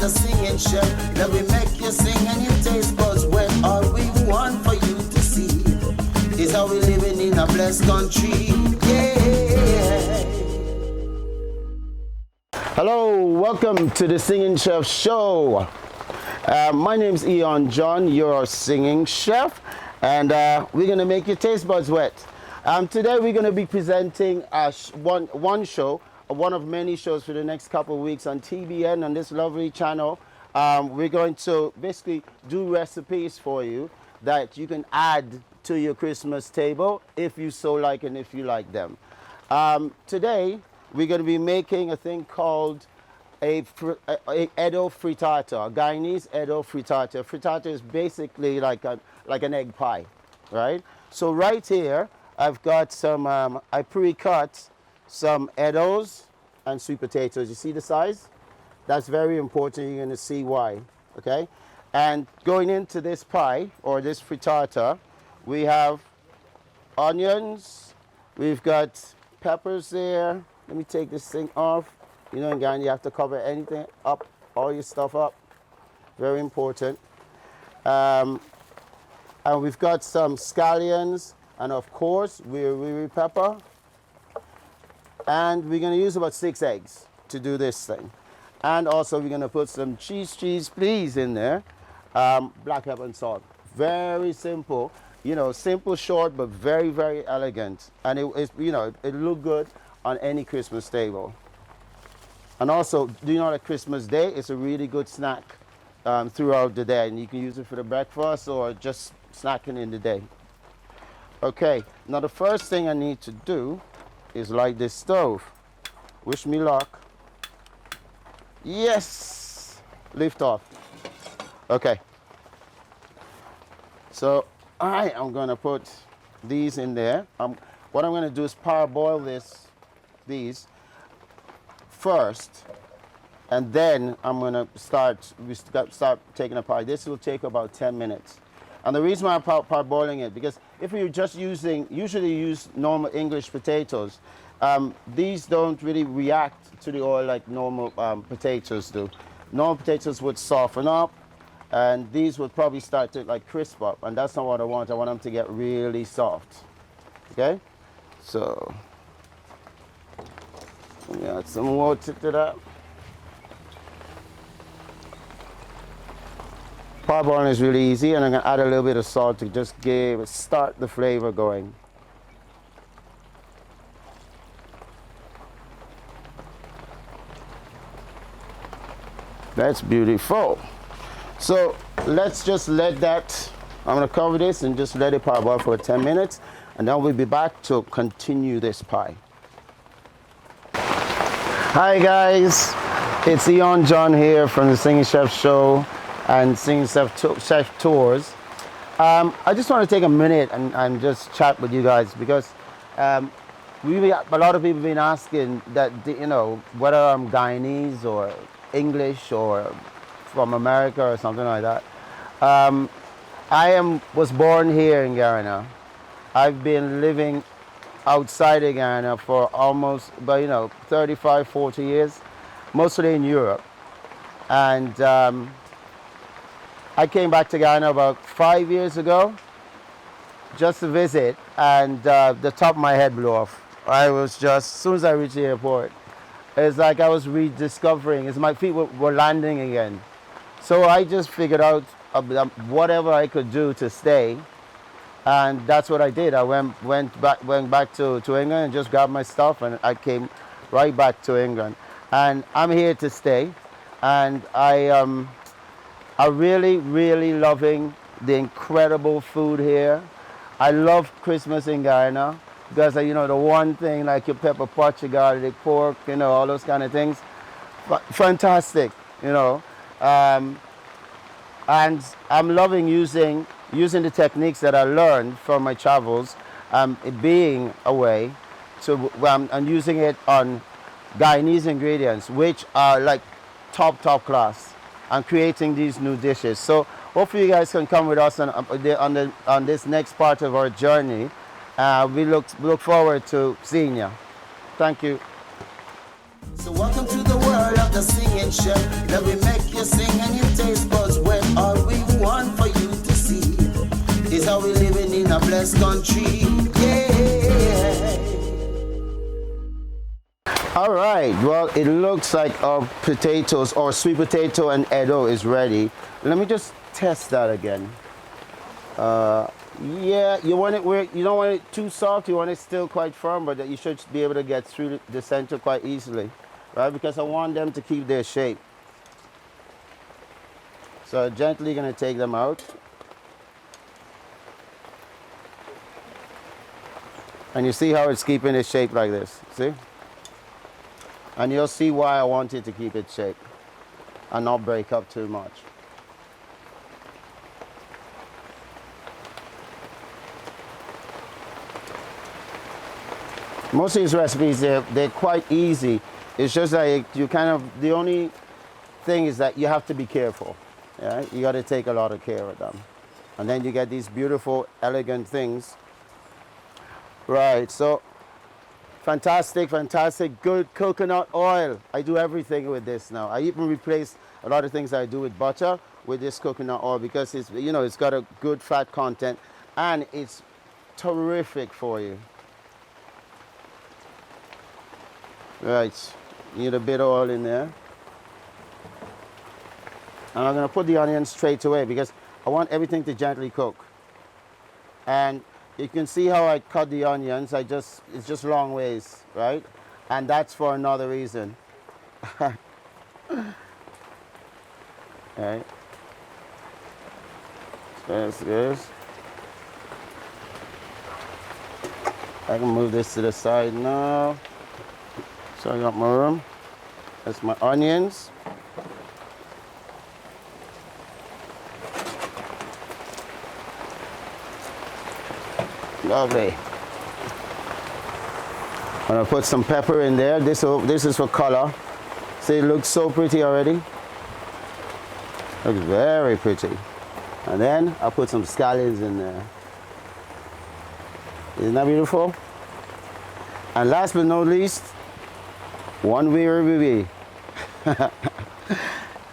the singing chef that we make you sing and your taste buds wet. All we want for you to see is how we living in a blessed country. Yeah. Hello, welcome to the Singing Chef Show. My name's Eon John, your singing chef, and we're gonna make your taste buds wet. Today we're gonna be presenting one show, one of many shows for the next couple of weeks on TBN on this lovely channel. We're going to basically do recipes for you that you can add to your Christmas table if you so like and if you like them. Today we're going to be making a thing called a Eddo Frittata, a Guyanese Eddo Frittata. Frittata is basically like an egg pie, right? So right here I've got some, I pre-cut some Eddos and sweet potatoes. You see the size? That's very important. You're going to see why, okay? And going into this pie or this frittata, we have onions, we've got peppers there. Let me take this thing off. You know, in Ghana, you have to cover anything up, all your stuff up. Very important. And we've got some scallions, and of course, we're pepper. And we're gonna use about 6 eggs to do this thing. And also, we're gonna put some cheese please in there. Black pepper and salt. Very simple. You know, simple, short, but very, very elegant. And it look good on any Christmas table. And also, do you know that Christmas Day is a really good snack throughout the day, and you can use it for the breakfast or just snacking in the day. Okay, now the first thing I need to do is light this stove. Wish me luck. Yes! Lift off. Okay. So I am gonna put these in there. What I'm gonna do is parboil these first, and then I'm gonna start taking apart. This will take about 10 minutes. And the reason why I'm parboiling it, because if you're just usually use normal English potatoes, these don't really react to the oil like normal potatoes do. Normal potatoes would soften up, and these would probably start to like crisp up, and that's not what I want. I want them to get really soft. Okay, so let me add some water to that. Parboiling is really easy, and I'm gonna add a little bit of salt to just start the flavor going. That's beautiful. So let's just let that, I'm gonna cover this and just let it parboil for 10 minutes, and then we'll be back to continue this pie. Hi guys, it's Eon John here from the Singing Chef Show and Singing Chef Tours. I just want to take a minute and just chat with you guys, because a lot of people have been asking that, you know, whether I'm Guyanese or English or from America or something like that. I was born here in Ghana. I've been living outside of Ghana for almost, 35, 40 years, mostly in Europe. And I came back to Ghana about 5 years ago just to visit, and the top of my head blew off. I was just, as soon as I reached the airport, it's like I was rediscovering, my feet were landing again. So I just figured out whatever I could do to stay, and that's what I did. I went back to England and just grabbed my stuff, and I came right back to England. And I'm here to stay, and I'm really, really loving the incredible food here. I love Christmas in Ghana because, the one thing like your pepper pot, your garlic pork, all those kind of things, fantastic, and I'm loving using the techniques that I learned from my travels, it being away, and using it on Guyanese ingredients, which are like top class, and creating these new dishes. So hopefully you guys can come with us on this next part of our journey. We look forward to seeing you. Thank you. So welcome to the world of the singing chef. Let me make you you sing and your taste buds wet. All we want for you to see is how we living in a blessed country. Yeah. All right, well, it looks like our potatoes or sweet potato and Eddo is ready. Let me just test that again. Yeah, you want it where you don't want it too soft, you want it still quite firm, but that you should be able to get through the center quite easily, right? Because I want them to keep their shape. So gently gonna take them out. And you see how it's keeping its shape like this, see? And you'll see why I want it to keep its shape and not break up too much. Most of these recipes, they're quite easy. It's just like you kind of, the only thing is that you have to be careful. Yeah? You got to take a lot of care of them. And then you get these beautiful, elegant things. Right, so fantastic, fantastic, good coconut oil. I do everything with this now. I even replace a lot of things I do with butter with this coconut oil because it's, you know, it's got a good fat content and it's terrific for you. Right, need a bit of oil in there. And I'm gonna put the onions straight away because I want everything to gently cook. And you can see how I cut the onions. It's just long ways, right? And that's for another reason. Right. That's good. I can move this to the side now. So I got my room. That's my onions. Lovely. I'm gonna put some pepper in there. This is for color. See, it looks so pretty already. Looks very pretty. And then I'll put some scallions in there. Isn't that beautiful? And last but not least, one weary.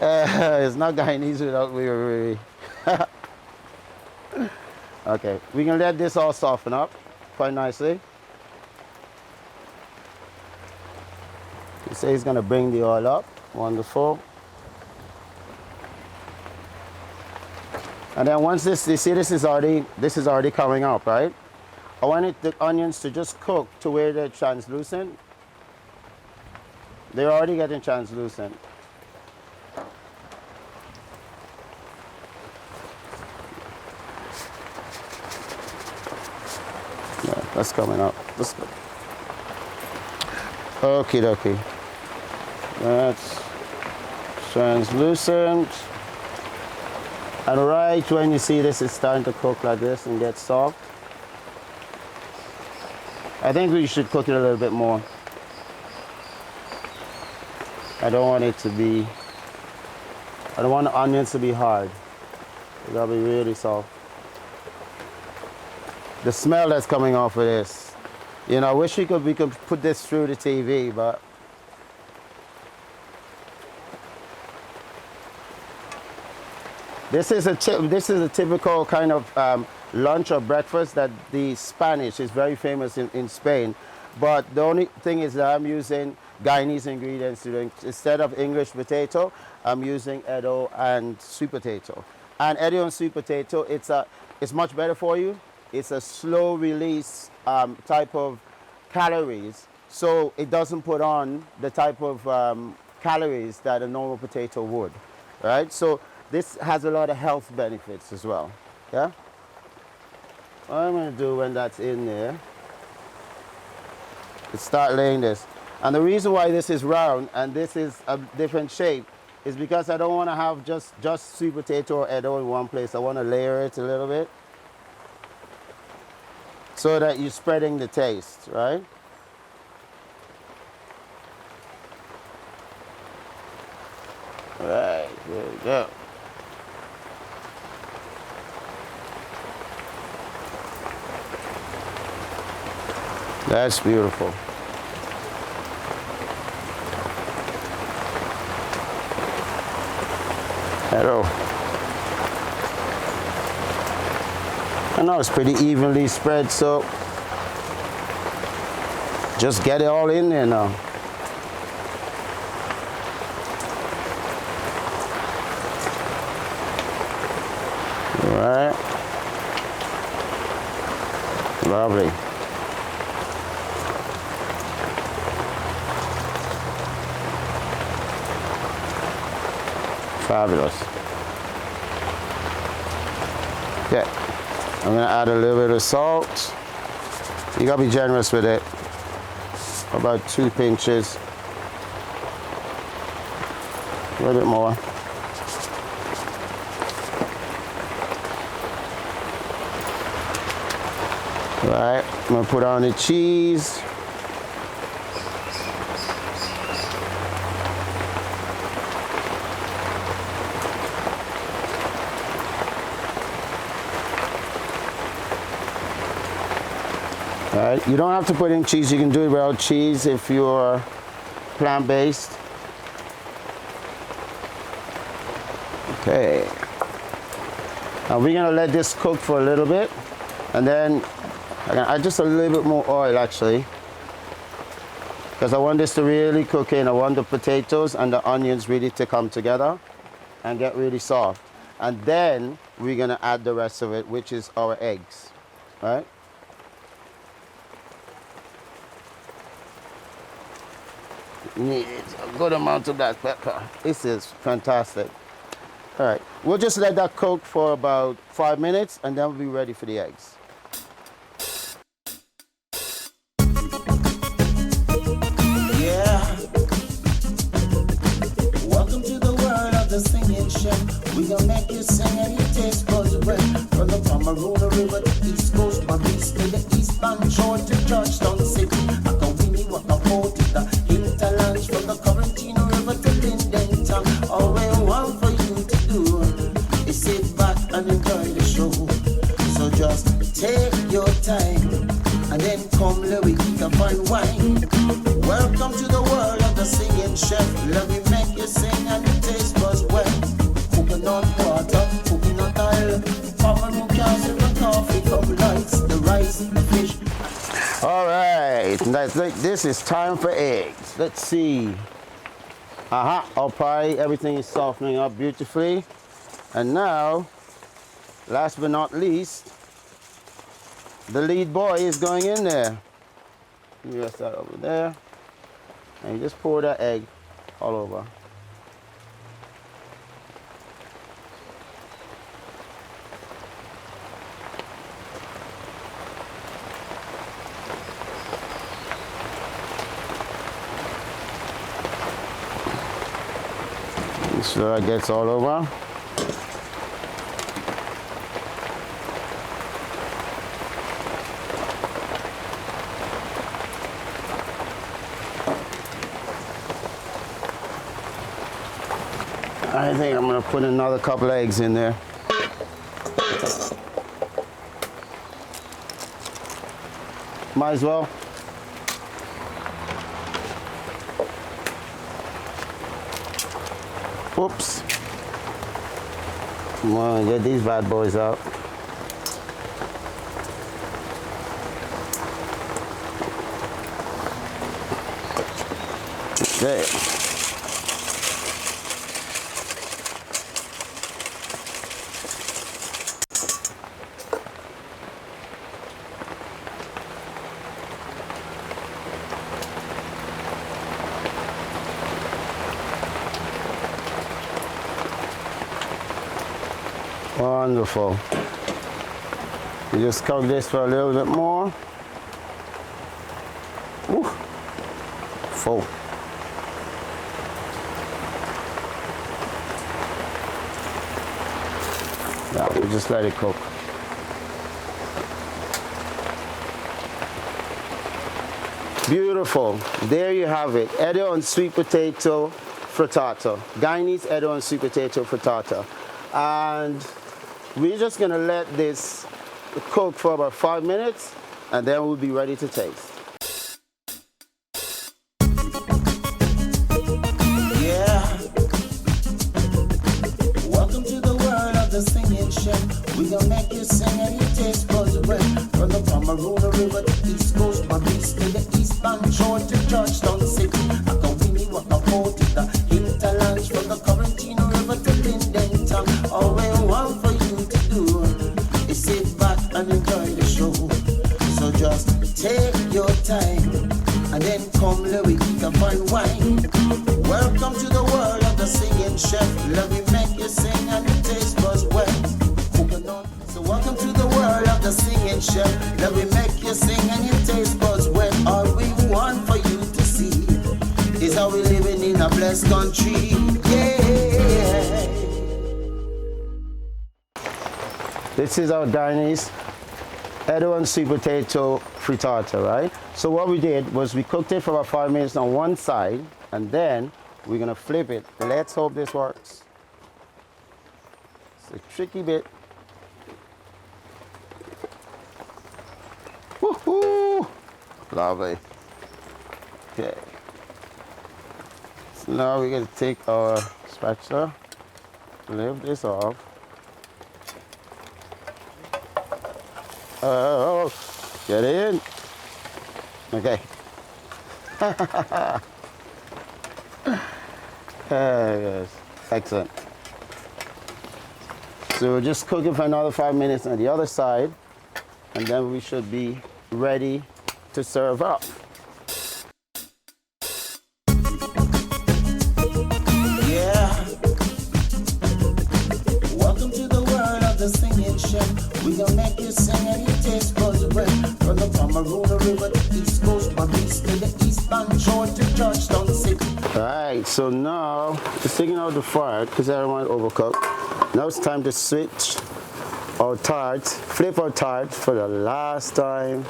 It's not Guyanese without weary. Okay, we can let this all soften up quite nicely. You say it's gonna bring the oil up. Wonderful. And then once this, you see this is already coming up, right? I want the onions to just cook to where they're translucent. They're already getting translucent. Yeah, that's coming up. That's good. Okie dokie. That's translucent. And right when you see this is starting to cook like this and get soft, I think we should cook it a little bit more. I don't want the onions to be hard. It gotta be really soft. The smell that's coming off of this, you know, I wish we could put this through the TV, but this is a typical kind of lunch or breakfast that the Spanish is very famous in Spain. But the only thing is that I'm using Guyanese ingredients today. Instead of English potato, I'm using Eddo and sweet potato. And Eddo and sweet potato, it's much better for you. It's a slow release type of calories, so it doesn't put on the type of calories that a normal potato would, right? So this has a lot of health benefits as well, yeah? What I'm gonna do when that's in there is start laying this. And the reason why this is round and this is a different shape is because I don't wanna have just sweet potato or Eddo in one place. I wanna layer it a little bit so that you're spreading the taste, right? Right, there we go. That's beautiful. Eddo. I know it's pretty evenly spread, so just get it all in there now. All right. Lovely. Fabulous. Okay, I'm gonna add a little bit of salt. You gotta be generous with it. About 2 pinches. A little bit more. All right, I'm gonna put on the cheese. All right, you don't have to put in cheese. You can do it without cheese if you're plant-based. Okay. Now we're gonna let this cook for a little bit, and then I'm gonna add just a little bit more oil actually, because I want this to really cook in. I want the potatoes and the onions really to come together and get really soft. And then we're gonna add the rest of it, which is our eggs, right? Need a good amount of black pepper. This is fantastic. All right, we'll just let that cook for about 5 minutes, and then we'll be ready for the eggs. Yeah. Welcome to the world of the singing chef. We gonna make you sing and your taste buds wet. From the Pomeranian River to East Coast, Maurice to the Eastern Shore to Georgetown City. Akawini, Wakapoti, the hinterlands from the Corinthino River to Linden Town. All we want for you to do is sit back and enjoy the show. So just take your time and then come let we eat a fine wine. Welcome to the world of the singing chef. Let me make you sing and your taste buds wet. Coconut water, coconut oil, Pomeranian cows and the coffee from lights, the rice, the fish. All right, this is time for eggs. Let's see. Our pie, everything is softening up beautifully. And now, last but not least, the lead boy is going in there. You rest that over there. And you just pour that egg all over. Make sure that gets all over. I think I'm gonna put another couple eggs in there. Might as well. Oops. Come on, get these bad boys out. There. Wonderful. You just cook this for a little bit more. Ooh, full. Now we just let it cook. Beautiful. There you have it. Eddo and sweet potato frittata. Guyanese Eddo and sweet potato frittata. And we're just gonna let this cook for about 5 minutes, and then we'll be ready to taste. Yeah. chef. We gon' make you sing and your taste buds wet. From the Pomeranian River to East Coast, my beast to the eastbound shore to Georgetown City. I can win you what I to the hinterlands from the Corinthine River to Linden Town. All we want for you to do is sit back and enjoy the show. So just take your time and then come let we eat a fine wine. Welcome to the world of the singing chef. Let me make you sing and your taste buds wet. So welcome to the world of the singing chef. Let me make you sing and your taste buds wet. All we want for you to see is how we living in a blessed country. Yeah. This is our Guyanese Eddo and sweet potato frittata, right? So what we did was we cooked it for about 5 minutes on one side, and then we're gonna flip it. Let's hope this works. It's a tricky bit. Woohoo! Lovely. Okay. So now we're gonna take our spatula, lift this off. Oh, get in. Okay. Yes. Excellent. So we're just cooking for another 5 minutes on the other side, and then we should be ready to serve up. Yeah. Welcome to the world of the singing chef. We gon' make you sing and your taste buds wet. From the Pomeranian River to East Coast, my beast to the eastbound shore to Georgetown City. Alright, so now just taking out the fire because I don't want it overcooked. Now it's time to switch our tart, flip our tart for the last time.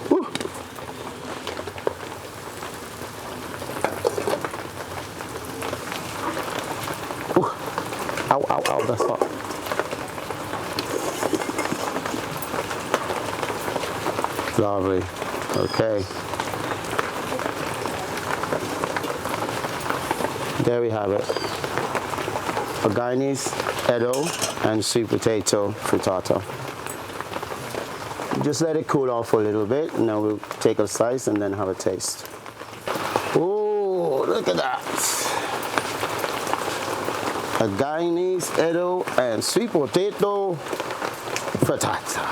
Woo. Ooh. Ow, ow, ow, that's hot. Lovely. Okay. There we have it. A Guyanese Eddo and sweet potato frittata. Just let it cool off for a little bit, and then we'll take a slice and then have a taste. Oh, look at that. A Guyanese Eddo and sweet potato frittata.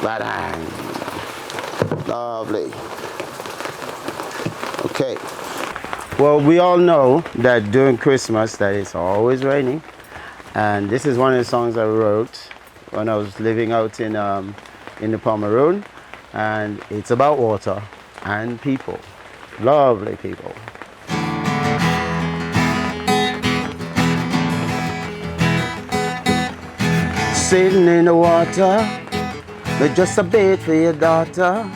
Bang. Lovely. Okay. Well, we all know that during Christmas that it's always raining, and this is one of the songs I wrote when I was living out in the Pomeranian, and it's about water and people, lovely people. Sitting in the water, with just a bait for your daughter,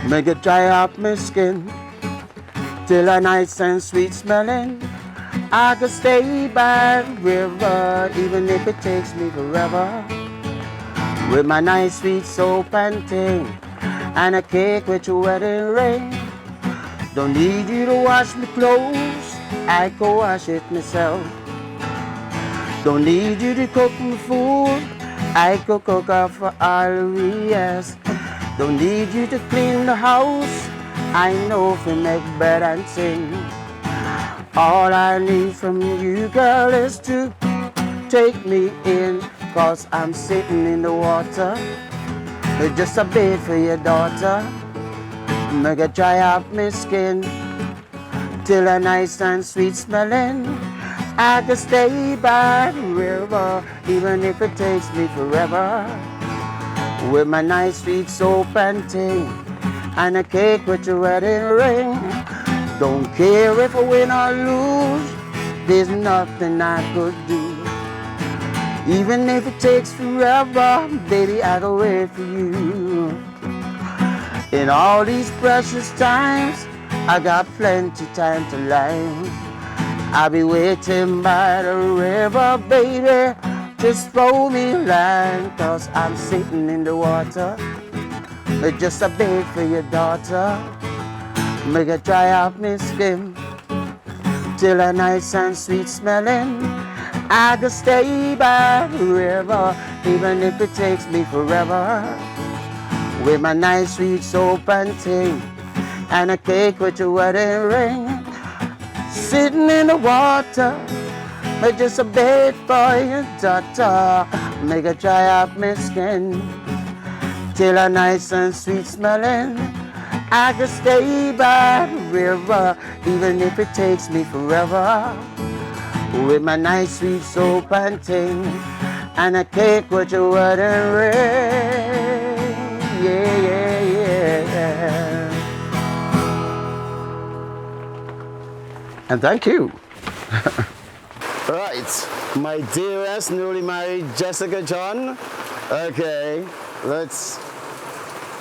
make it dry up my skin. Till a nice and sweet smelling, I could stay by the river, even if it takes me forever. With my nice sweet soap and ting, and a cake with your wedding ring. Don't need you to wash my clothes, I can wash it myself. Don't need you to cook my food, I could cook up for all we ask. Don't need you to clean the house, I know if we make bed and sing. All I need from you, girl, is to take me in, 'cause I'm sitting in the water with just a bait for your daughter. Make it dry up my skin till a nice and sweet smelling. I can stay by the river, even if it takes me forever. With my nice sweet soap and ting, and a cake with your wedding ring. Don't care if I win or lose, there's nothing I could do. Even if it takes forever, baby, I can wait for you. In all these precious times, I got plenty time to lie. I'll be waiting by the river, baby, just throw me a line, 'cause I'm sitting in the water with just a bait for your daughter. Make it dry out my skin till a nice and sweet smelling. I could stay by the river, even if it takes me forever. With my nice sweet soap and tea, and a cake with your wedding ring. Sitting in the water, make just a bed for your daughter. Make her dry up my skin, till I'm nice and sweet smelling. I could stay by the river, even if it takes me forever. With my nice sweet soap and ting, and a cake with your wedding ring. Yeah, yeah, yeah. And thank you. Right, my dearest newly married Jessica John. Okay, it's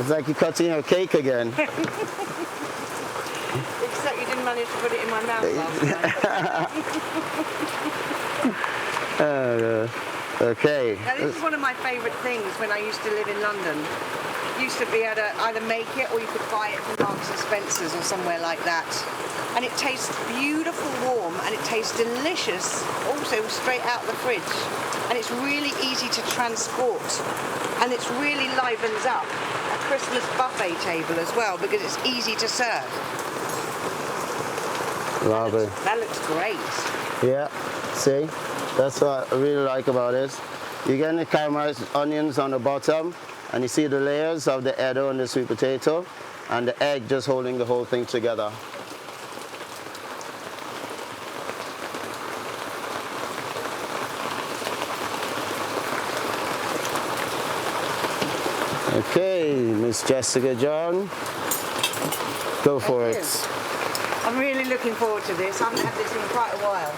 like you're cutting your cake again. Except you didn't manage to put it in my mouth last night. Okay. Now, this is one of my favourite things when I used to live in London. Used to be able to either make it or you could buy it from Marks and Spencer's or somewhere like that. And it tastes beautiful warm and it tastes delicious also straight out of the fridge. And it's really easy to transport. And it really livens up a Christmas buffet table as well because it's easy to serve. Lovely. That looks great. Yeah, see? That's what I really like about it. You get the caramelized onions on the bottom, and you see the layers of the Eddo and the sweet potato, and the egg just holding the whole thing together. Okay, Miss Jessica John, go for it. I'm really looking forward to this. I haven't had this in quite a while.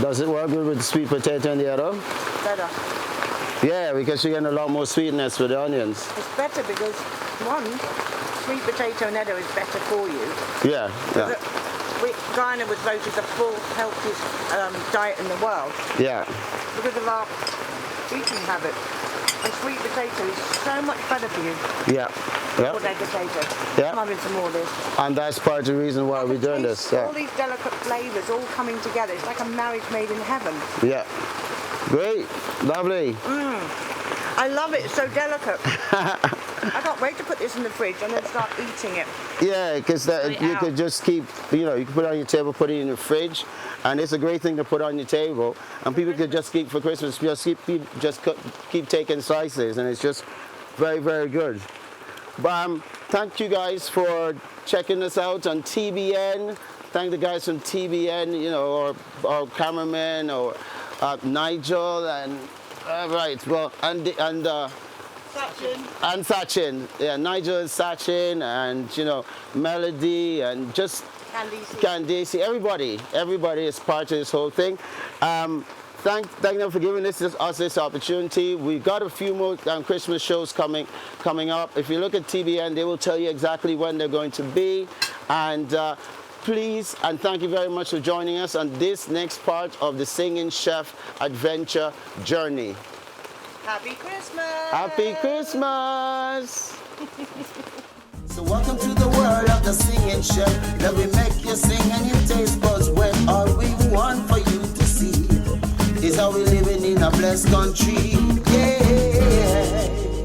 Does it work good with the sweet potato and the Eddo? Better. Yeah, because you're getting a lot more sweetness with the onions. It's better because, one, sweet potato and Eddo is better for you. Yeah, yeah. Guyana was voted the fourth healthiest diet in the world Yeah. because of our eating habit. And sweet potato is so much better for you. Yeah. Or Yeah. dead potato. Yeah. I'm having some more of this. And that's part of the reason why we're doing this. All Yeah. these delicate flavours all coming together. It's like a marriage made in heaven. Yeah. Great. Lovely. I love it. It's so delicate. I can't wait to put this in the fridge and then start eating it. Yeah, because you could just keep, you can put it on your table, put it in the fridge, and it's a great thing to put on your table. And people could just keep for Christmas, keep taking slices, and it's just very, very good. But thank you guys for checking us out on TBN. Thank the guys from TBN, or our cameraman, or Nigel, and right. Well, and Sachin. Yeah, Nigel and Sachin, and Melody, and just Candice. Everybody is part of this whole thing. Thank them for giving us this opportunity. We've got a few more Christmas shows coming up. If you look at TBN, they will tell you exactly when they're going to be. And please, and thank you very much for joining us on this next part of the Singing Chef Adventure Journey. Happy Christmas! Happy Christmas! So welcome to the world of the Singing Chef. Let me make you sing and your taste buds wet. All we want for you to see is how we living in a blessed country. Yeah.